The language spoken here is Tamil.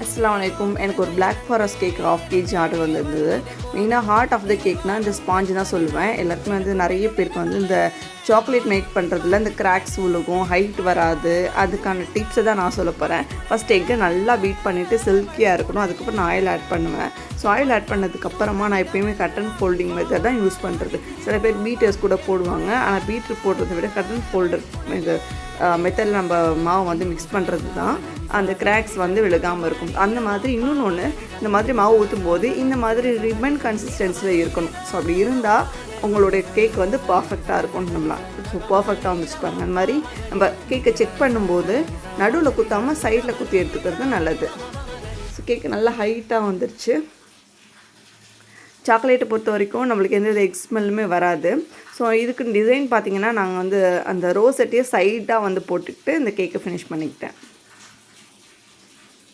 அஸ்ஸலாமு அலைக்கும். எனக்கு ஒரு black forest cake 1/2 kg order வந்திருந்தது. மெயினாக ஹார்ட் ஆஃப் த கேக்னால் இந்த ஸ்பாஞ்சு தான் சொல்லுவேன். எல்லாருக்குமே வந்து நிறைய பேருக்கு வந்து இந்த சாக்லேட் மேக் பண்ணுறதுல இந்த கிராக்ஸ் விழுகும், ஹைட் வராது. அதுக்கான டிப்ஸை தான் நான் சொல்ல போகிறேன். ஃபஸ்ட் எக்கை நல்லா பீட் பண்ணிவிட்டு சில்கியாக இருக்கணும். அதுக்கப்புறம் நான் ஆயில் ஆட் பண்ணுவேன். ஸோ ஆயில் ஆட் பண்ணதுக்கப்புறமா நான் எப்போயுமே கட் அண்ட் ஃபோல்டிங் மெத்தட் தான் யூஸ் பண்ணுறது. சில பேர் பீட்டர்ஸ் கூட போடுவாங்க. ஆனால் பீட்ரு போடுறதை விட கட் அண்ட் ஃபோல்டர் இது மெத்தடில் நம்ம மாவு வந்து மிக்ஸ் பண்ணுறது தான் அந்த கிராக்ஸ் வந்து விழுகாமல் இருக்கும். அந்த மாதிரி இன்னொன்று இந்த மாதிரி மாவு ஊற்றும் போது இந்த மாதிரி ரிப்பன் கன்சிஸ்டன்சியில் இருக்கணும். ஸோ அப்படி இருந்தால் உங்களுடைய கேக் வந்து பர்ஃபெக்டாக இருக்கும். நம்மளாம் ஸோ பர்ஃபெக்டாக வந்துச்சு பாருங்கள். அந்த மாதிரி நம்ம கேக்கை செக் பண்ணும்போது நடுவில் குத்தாமல் சைடில் குத்தி எடுத்துக்கிறது நல்லது. ஸோ கேக்கு நல்லா ஹைட்டாக வந்துருச்சு. சாக்லேட்டை பொறுத்த வரைக்கும் நம்மளுக்கு எந்த எக் ஸ்மெல்லுமே வராது. ஸோ இதுக்கு டிசைன் பார்த்திங்கன்னா நாங்கள் வந்து அந்த ரோசெட்டையே சைடாக வந்து போட்டுக்கிட்டு இந்த கேக்கை ஃபினிஷ் பண்ணிக்கிட்டேன்.